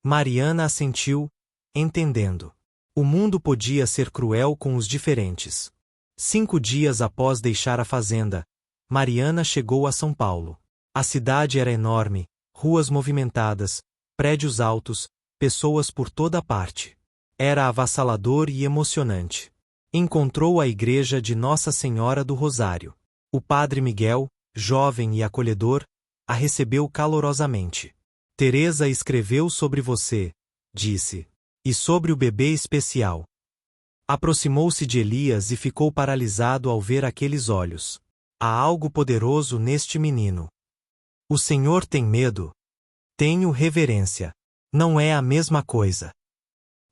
Mariana assentiu, entendendo. O mundo podia ser cruel com os diferentes. 5 dias após deixar a fazenda, Mariana chegou a São Paulo. A cidade era enorme, ruas movimentadas, prédios altos, pessoas por toda parte. Era avassalador e emocionante. Encontrou a igreja de Nossa Senhora do Rosário. O Padre Miguel, jovem e acolhedor, a recebeu calorosamente. Teresa escreveu sobre você, disse, e sobre o bebê especial. Aproximou-se de Elias e ficou paralisado ao ver aqueles olhos. Há algo poderoso neste menino. O Senhor tem medo? Tenho reverência. Não é a mesma coisa.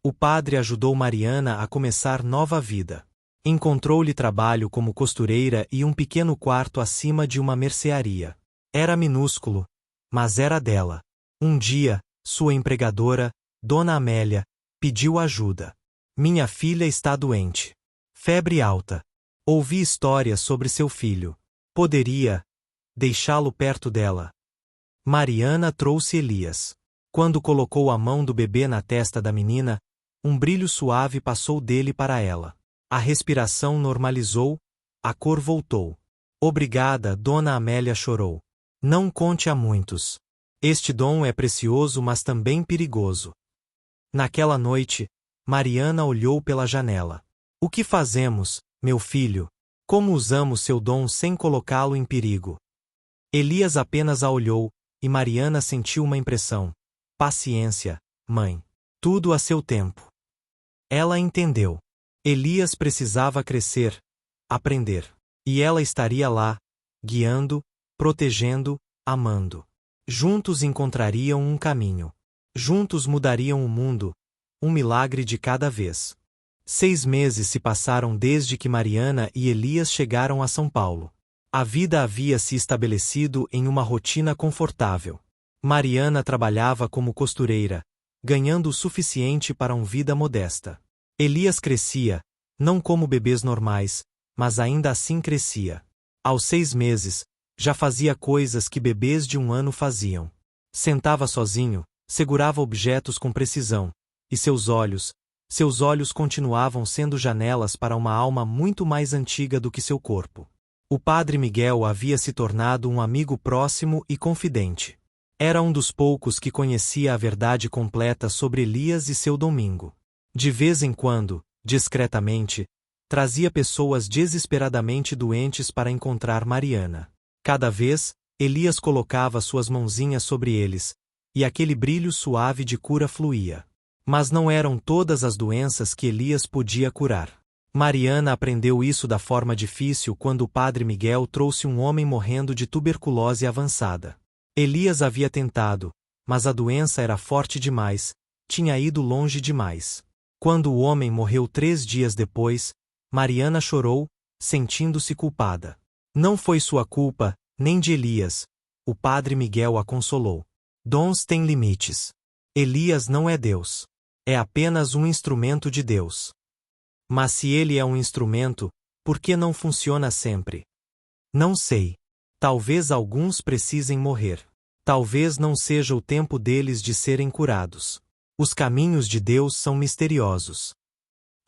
O padre ajudou Mariana a começar nova vida. Encontrou-lhe trabalho como costureira e um pequeno quarto acima de uma mercearia. Era minúsculo, mas era dela. Um dia, sua empregadora, Dona Amélia, pediu ajuda. Minha filha está doente. Febre alta. Ouvi histórias sobre seu filho. Poderia deixá-lo perto dela. Mariana trouxe Elias. Quando colocou a mão do bebê na testa da menina, um brilho suave passou dele para ela. A respiração normalizou, a cor voltou. Obrigada, Dona Amélia chorou. Não conte a muitos. Este dom é precioso, mas também perigoso. Naquela noite, Mariana olhou pela janela. O que fazemos, meu filho? Como usamos seu dom sem colocá-lo em perigo? Elias apenas a olhou, e Mariana sentiu uma impressão. Paciência, mãe. Tudo a seu tempo. Ela entendeu. Elias precisava crescer, aprender. E ela estaria lá, guiando, protegendo, amando. Juntos encontrariam um caminho. Juntos mudariam o mundo, um milagre de cada vez. 6 meses se passaram desde que Mariana e Elias chegaram a São Paulo. A vida havia se estabelecido em uma rotina confortável. Mariana trabalhava como costureira, ganhando o suficiente para uma vida modesta. Elias crescia, não como bebês normais, mas ainda assim crescia. Aos 6 meses, já fazia coisas que bebês de 1 ano faziam. Sentava sozinho, segurava objetos com precisão, e seus olhos continuavam sendo janelas para uma alma muito mais antiga do que seu corpo. O padre Miguel havia se tornado um amigo próximo e confidente. Era um dos poucos que conhecia a verdade completa sobre Elias e seu domingo. De vez em quando, discretamente, trazia pessoas desesperadamente doentes para encontrar Mariana. Cada vez, Elias colocava suas mãozinhas sobre eles, e aquele brilho suave de cura fluía. Mas não eram todas as doenças que Elias podia curar. Mariana aprendeu isso da forma difícil quando o padre Miguel trouxe um homem morrendo de tuberculose avançada. Elias havia tentado, mas a doença era forte demais, tinha ido longe demais. Quando o homem morreu 3 dias depois, Mariana chorou, sentindo-se culpada. Não foi sua culpa, nem de Elias. O padre Miguel a consolou. Dons têm limites. Elias não é Deus. É apenas um instrumento de Deus. Mas se ele é um instrumento, por que não funciona sempre? Não sei. Talvez alguns precisem morrer. Talvez não seja o tempo deles de serem curados. Os caminhos de Deus são misteriosos.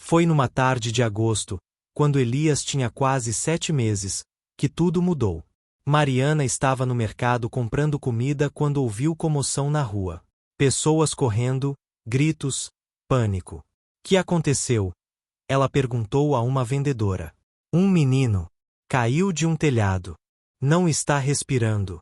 Foi numa tarde de agosto, quando Elias tinha quase 7 meses, que tudo mudou. Mariana estava no mercado comprando comida quando ouviu comoção na rua. Pessoas correndo, gritos, pânico. Que aconteceu? Ela perguntou a uma vendedora. Um menino caiu de um telhado. Não está respirando.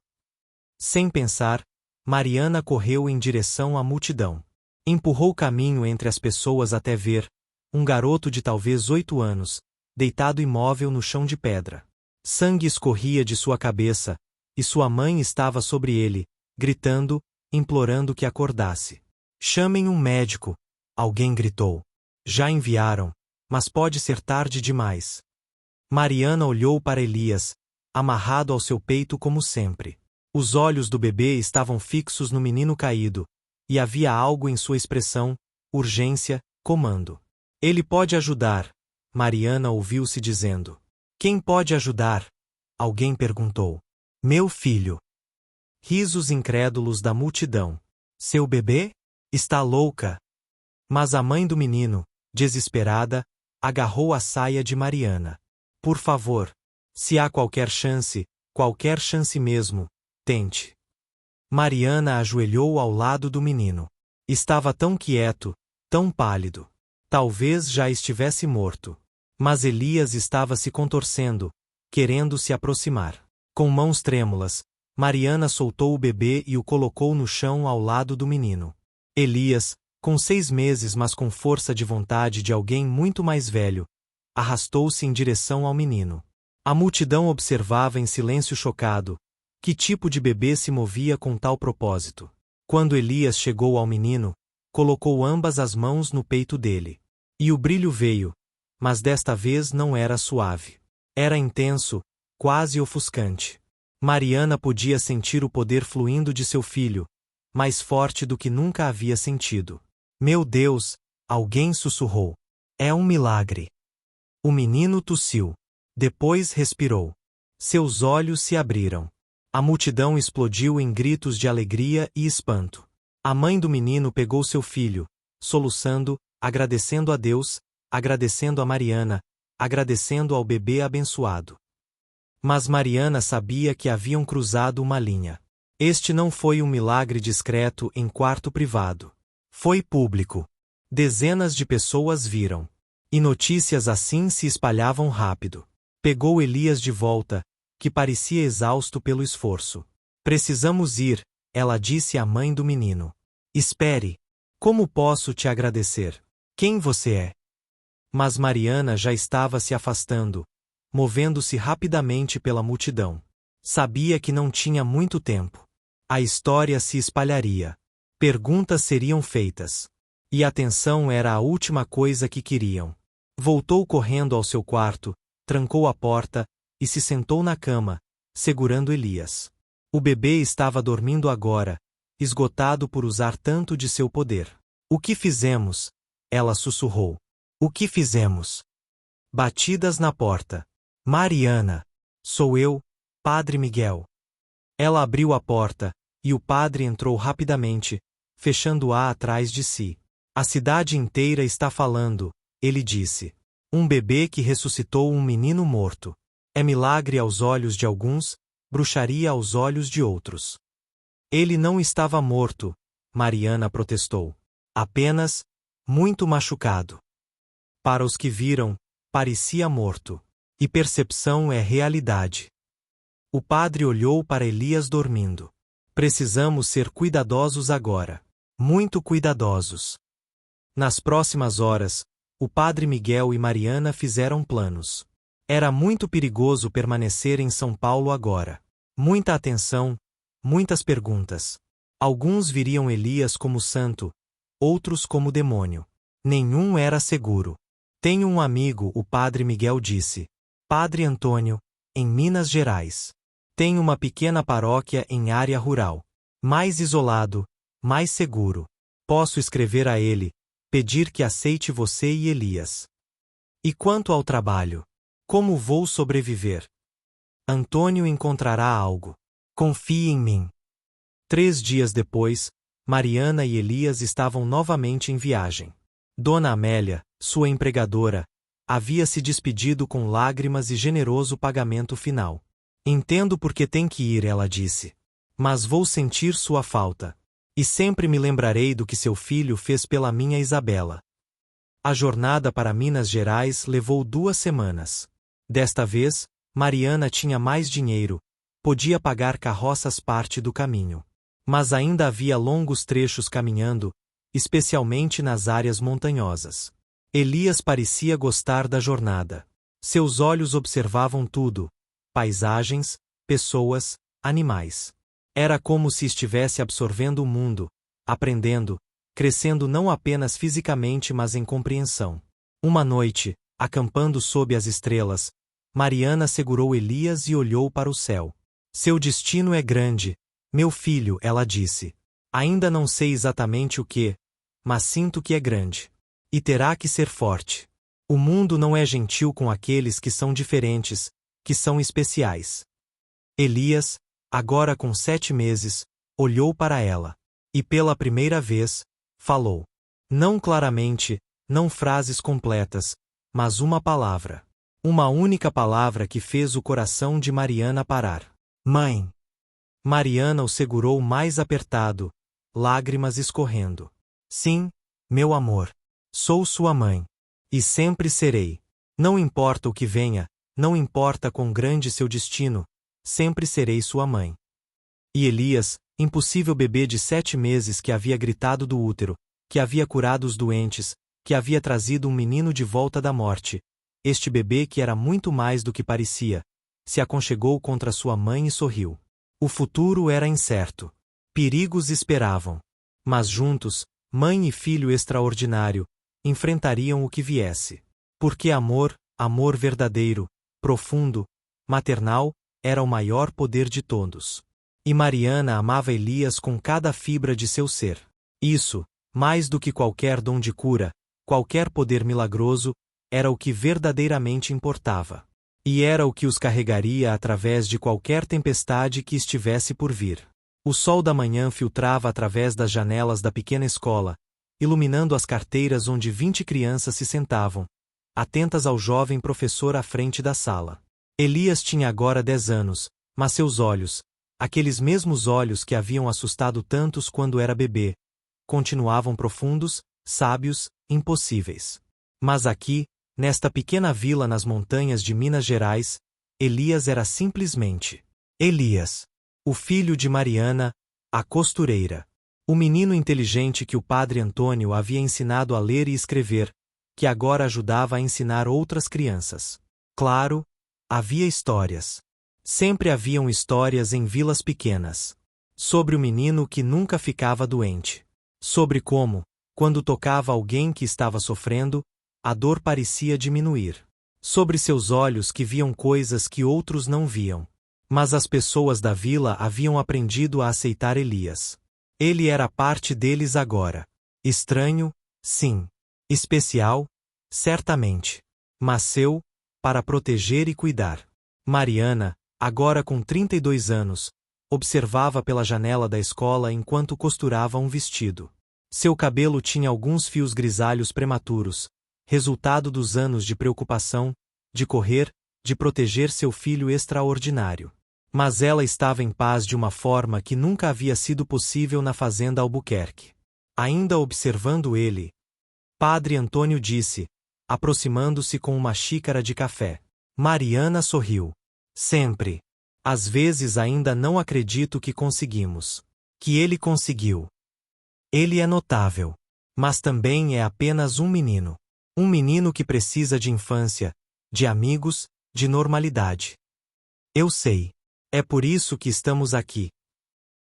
Sem pensar, Mariana correu em direção à multidão. Empurrou caminho entre as pessoas até ver um garoto de talvez 8 anos, deitado imóvel no chão de pedra. Sangue escorria de sua cabeça, e sua mãe estava sobre ele, gritando, implorando que acordasse. Chamem um médico, alguém gritou. Já enviaram, mas pode ser tarde demais. Mariana olhou para Elias, amarrado ao seu peito como sempre. Os olhos do bebê estavam fixos no menino caído, e havia algo em sua expressão, urgência, comando. Ele pode ajudar, Mariana ouviu-se dizendo. Quem pode ajudar? Alguém perguntou. Meu filho. Risos incrédulos da multidão. Seu bebê? Está louca. Mas a mãe do menino, desesperada, agarrou a saia de Mariana. Por favor, se há qualquer chance mesmo, tente. Mariana ajoelhou ao lado do menino. Estava tão quieto, tão pálido. Talvez já estivesse morto. Mas Elias estava se contorcendo, querendo se aproximar. Com mãos trêmulas, Mariana soltou o bebê e o colocou no chão ao lado do menino. Elias, com 6 meses mas com força de vontade de alguém muito mais velho, arrastou-se em direção ao menino. A multidão observava em silêncio chocado. Que tipo de bebê se movia com tal propósito? Quando Elias chegou ao menino, colocou ambas as mãos no peito dele. E o brilho veio, mas desta vez não era suave. Era intenso, quase ofuscante. Mariana podia sentir o poder fluindo de seu filho, mais forte do que nunca havia sentido. Meu Deus, alguém sussurrou. É um milagre. O menino tossiu. Depois respirou. Seus olhos se abriram. A multidão explodiu em gritos de alegria e espanto. A mãe do menino pegou seu filho, soluçando, agradecendo a Deus, agradecendo a Mariana, agradecendo ao bebê abençoado. Mas Mariana sabia que haviam cruzado uma linha. Este não foi um milagre discreto em quarto privado. Foi público. Dezenas de pessoas viram. E notícias assim se espalhavam rápido. Pegou Elias de volta, que parecia exausto pelo esforço. Precisamos ir, ela disse à mãe do menino. Espere. Como posso te agradecer? Quem você é? Mas Mariana já estava se afastando, movendo-se rapidamente pela multidão. Sabia que não tinha muito tempo. A história se espalharia. Perguntas seriam feitas. E a atenção era a última coisa que queriam. Voltou correndo ao seu quarto, trancou a porta, e se sentou na cama, segurando Elias. O bebê estava dormindo agora, esgotado por usar tanto de seu poder. O que fizemos? Ela sussurrou. O que fizemos? Batidas na porta. Mariana! Sou eu, Padre Miguel. Ela abriu a porta, e o padre entrou rapidamente, fechando-a atrás de si. A cidade inteira está falando, ele disse. Um bebê que ressuscitou um menino morto. É milagre aos olhos de alguns, bruxaria aos olhos de outros. Ele não estava morto, Mariana protestou. Apenas, muito machucado. Para os que viram, parecia morto. E percepção é realidade. O padre olhou para Elias dormindo. Precisamos ser cuidadosos agora. Muito cuidadosos. Nas próximas horas, o padre Miguel e Mariana fizeram planos. Era muito perigoso permanecer em São Paulo agora. Muita atenção, muitas perguntas. Alguns viriam Elias como santo, outros como demônio. Nenhum era seguro. Tenho um amigo, o padre Miguel disse. Padre Antônio, em Minas Gerais. Tem uma pequena paróquia em área rural. Mais isolado, mais seguro. Posso escrever a ele, pedir que aceite você e Elias. E quanto ao trabalho? Como vou sobreviver? Antônio encontrará algo. Confie em mim. 3 dias depois, Mariana e Elias estavam novamente em viagem. Dona Amélia, sua empregadora, havia se despedido com lágrimas e generoso pagamento final. Entendo por que tem que ir, ela disse. Mas vou sentir sua falta. E sempre me lembrarei do que seu filho fez pela minha Isabela. A jornada para Minas Gerais levou 2 semanas. Desta vez, Mariana tinha mais dinheiro, podia pagar carroças parte do caminho. Mas ainda havia longos trechos caminhando, especialmente nas áreas montanhosas. Elias parecia gostar da jornada. Seus olhos observavam tudo: paisagens, pessoas, animais. Era como se estivesse absorvendo o mundo, aprendendo, crescendo não apenas fisicamente mas em compreensão. Uma noite, acampando sob as estrelas, Mariana segurou Elias e olhou para o céu. Seu destino é grande, meu filho, ela disse. Ainda não sei exatamente o que, mas sinto que é grande. E terá que ser forte. O mundo não é gentil com aqueles que são diferentes, que são especiais. Elias, agora com 7 meses, olhou para ela. E pela primeira vez, falou. Não claramente, não frases completas, mas uma palavra. Uma única palavra que fez o coração de Mariana parar. Mãe. Mariana o segurou mais apertado, lágrimas escorrendo. Sim, meu amor. Sou sua mãe. E sempre serei. Não importa o que venha, não importa quão grande seu destino, sempre serei sua mãe. E Elias, impossível bebê de 7 meses que havia gritado do útero, que havia curado os doentes, que havia trazido um menino de volta da morte, este bebê que era muito mais do que parecia, se aconchegou contra sua mãe e sorriu. O futuro era incerto. Perigos esperavam. Mas juntos, mãe e filho extraordinário, enfrentariam o que viesse. Porque amor, amor verdadeiro, profundo, maternal, era o maior poder de todos. E Mariana amava Elias com cada fibra de seu ser. Isso, mais do que qualquer dom de cura, qualquer poder milagroso, era o que verdadeiramente importava. E era o que os carregaria através de qualquer tempestade que estivesse por vir. O sol da manhã filtrava através das janelas da pequena escola, iluminando as carteiras onde 20 crianças se sentavam, atentas ao jovem professor à frente da sala. Elias tinha agora 10 anos, mas seus olhos, aqueles mesmos olhos que haviam assustado tantos quando era bebê, continuavam profundos, sábios, impossíveis. Mas aqui, nesta pequena vila nas montanhas de Minas Gerais, Elias era simplesmente Elias, o filho de Mariana, a costureira. O menino inteligente que o padre Antônio havia ensinado a ler e escrever, que agora ajudava a ensinar outras crianças. Claro, havia histórias. Sempre haviam histórias em vilas pequenas. Sobre o menino que nunca ficava doente. Sobre como, quando tocava alguém que estava sofrendo, a dor parecia diminuir. Sobre seus olhos que viam coisas que outros não viam. Mas as pessoas da vila haviam aprendido a aceitar Elias. Ele era parte deles agora. Estranho, sim. Especial, certamente. Mas seu, para proteger e cuidar. Mariana, Agora com 32 anos, observava pela janela da escola enquanto costurava um vestido. Seu cabelo tinha alguns fios grisalhos prematuros, resultado dos anos de preocupação, de correr, de proteger seu filho extraordinário. Mas ela estava em paz de uma forma que nunca havia sido possível na fazenda Albuquerque. Ainda observando ele, Padre Antônio disse, aproximando-se com uma xícara de café. Mariana sorriu. Sempre. Às vezes ainda não acredito que conseguimos. Que ele conseguiu. Ele é notável. Mas também é apenas um menino. Um menino que precisa de infância, de amigos, de normalidade. Eu sei. É por isso que estamos aqui.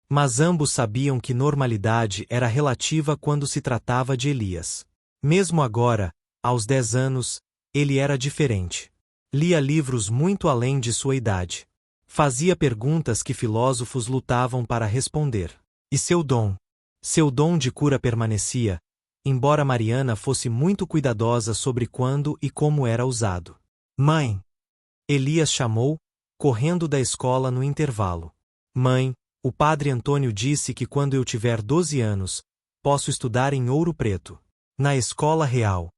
Mas ambos sabiam que normalidade era relativa quando se tratava de Elias. Mesmo agora, aos 10 anos, ele era diferente. Lia livros muito além de sua idade. Fazia perguntas que filósofos lutavam para responder. E seu dom de cura permanecia, embora Mariana fosse muito cuidadosa sobre quando e como era usado. Mãe! Elias chamou, correndo da escola no intervalo. Mãe, o padre Antônio disse que quando eu tiver 12 anos, posso estudar em Ouro Preto. Na escola real.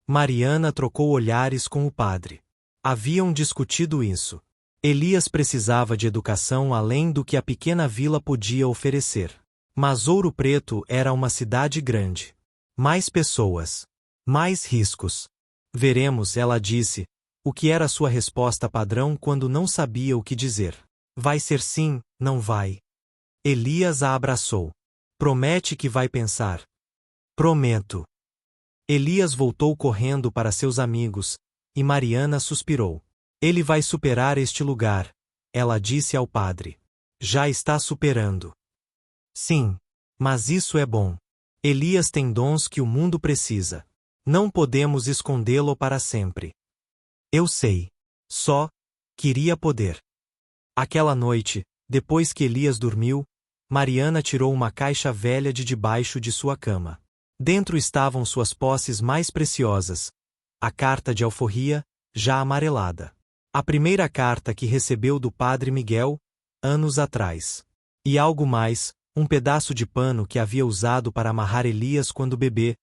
Mariana trocou olhares com o padre. Haviam discutido isso. Elias precisava de educação além do que a pequena vila podia oferecer. Mas Ouro Preto era uma cidade grande. Mais pessoas. Mais riscos. Veremos, ela disse, o que era sua resposta padrão quando não sabia o que dizer. Vai ser sim, não vai? Elias a abraçou. Promete que vai pensar. Prometo. Elias voltou correndo para seus amigos, e Mariana suspirou. Ele vai superar este lugar, ela disse ao padre. Já está superando. Sim, mas isso é bom. Elias tem dons que o mundo precisa. Não podemos escondê-lo para sempre. Eu sei. Só queria poder. Aquela noite, depois que Elias dormiu, Mariana tirou uma caixa velha de debaixo de sua cama. Dentro estavam suas posses mais preciosas, a carta de alforria, já amarelada. A primeira carta que recebeu do padre Miguel, anos atrás. E algo mais, um pedaço de pano que havia usado para amarrar Elias quando bebê,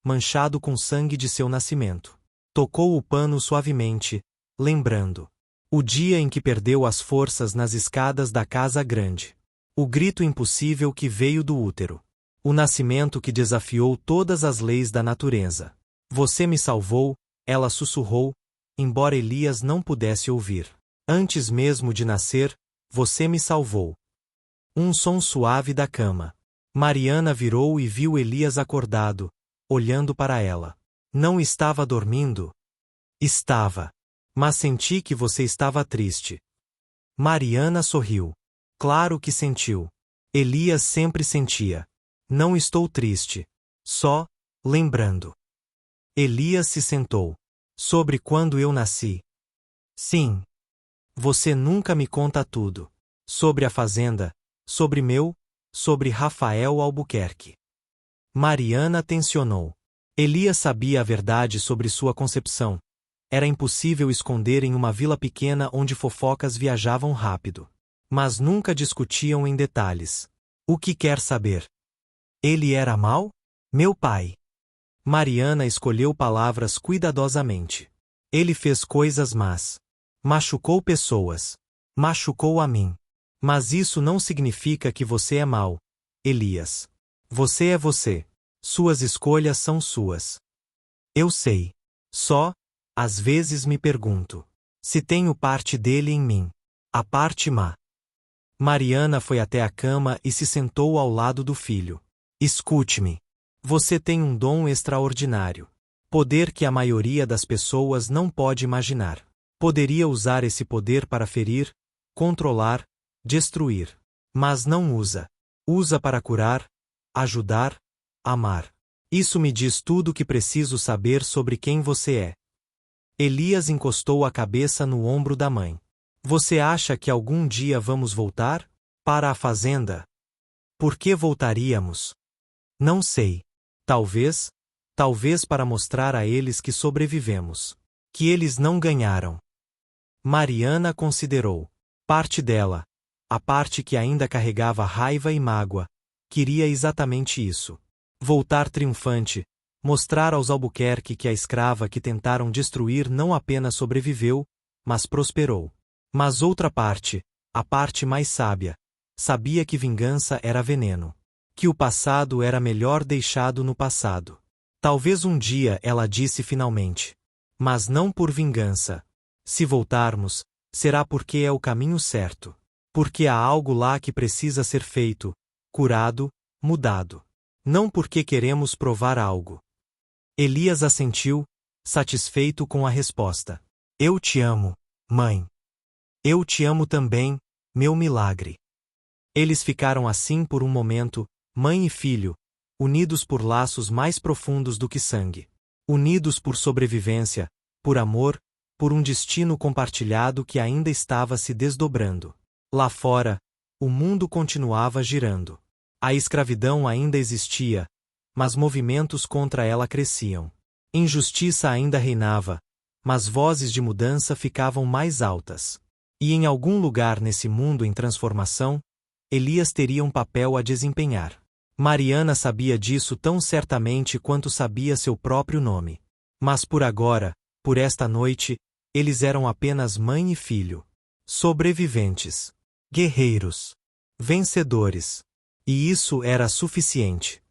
manchado com sangue de seu nascimento. Tocou o pano suavemente, lembrando. O dia em que perdeu as forças nas escadas da casa grande. O grito impossível que veio do útero. O nascimento que desafiou todas as leis da natureza. Você me salvou, ela sussurrou, embora Elias não pudesse ouvir. Antes mesmo de nascer, você me salvou. Um som suave da cama. Mariana virou e viu Elias acordado, olhando para ela. Não estava dormindo? Estava. Mas senti que você estava triste. Mariana sorriu. Claro que sentiu. Elias sempre sentia. Não estou triste. Só, lembrando. Elias se sentou. Sobre quando eu nasci. Sim. Você nunca me conta tudo. Sobre a fazenda, sobre Rafael Albuquerque. Mariana tensionou. Elias sabia a verdade sobre sua concepção. Era impossível esconder em uma vila pequena onde fofocas viajavam rápido. Mas nunca discutiam em detalhes. O que quer saber? Ele era mau? Meu pai. Mariana escolheu palavras cuidadosamente. Ele fez coisas más. Machucou pessoas. Machucou a mim. Mas isso não significa que você é mau, Elias. Você é você. Suas escolhas são suas. Eu sei. Só, às vezes me pergunto. Se tenho parte dele em mim. A parte má. Mariana foi até a cama e se sentou ao lado do filho. Escute-me. Você tem um dom extraordinário. Poder que a maioria das pessoas não pode imaginar. Poderia usar esse poder para ferir, controlar, destruir. Mas não usa. Usa para curar, ajudar, amar. Isso me diz tudo o que preciso saber sobre quem você é. Elias encostou a cabeça no ombro da mãe. Você acha que algum dia vamos voltar? Para a fazenda? Por que voltaríamos? Não sei. Talvez para mostrar a eles que sobrevivemos. Que eles não ganharam. Mariana considerou. Parte dela, a parte que ainda carregava raiva e mágoa, queria exatamente isso. Voltar triunfante, mostrar aos Albuquerque que a escrava que tentaram destruir não apenas sobreviveu, mas prosperou. Mas outra parte, a parte mais sábia, sabia que vingança era veneno. Que o passado era melhor deixado no passado. Talvez um dia ela disse finalmente. Mas não por vingança. Se voltarmos, será porque é o caminho certo. Porque há algo lá que precisa ser feito, curado, mudado. Não porque queremos provar algo. Elias assentiu, satisfeito com a resposta. Eu te amo, mãe. Eu te amo também, meu milagre. Eles ficaram assim por um momento, mãe e filho, unidos por laços mais profundos do que sangue. Unidos por sobrevivência, por amor, por um destino compartilhado que ainda estava se desdobrando. Lá fora, o mundo continuava girando. A escravidão ainda existia, mas movimentos contra ela cresciam. Injustiça ainda reinava, mas vozes de mudança ficavam mais altas. E em algum lugar nesse mundo em transformação, Elias teria um papel a desempenhar. Mariana sabia disso tão certamente quanto sabia seu próprio nome. Mas por agora, por esta noite, eles eram apenas mãe e filho. Sobreviventes. Guerreiros. Vencedores. E isso era suficiente.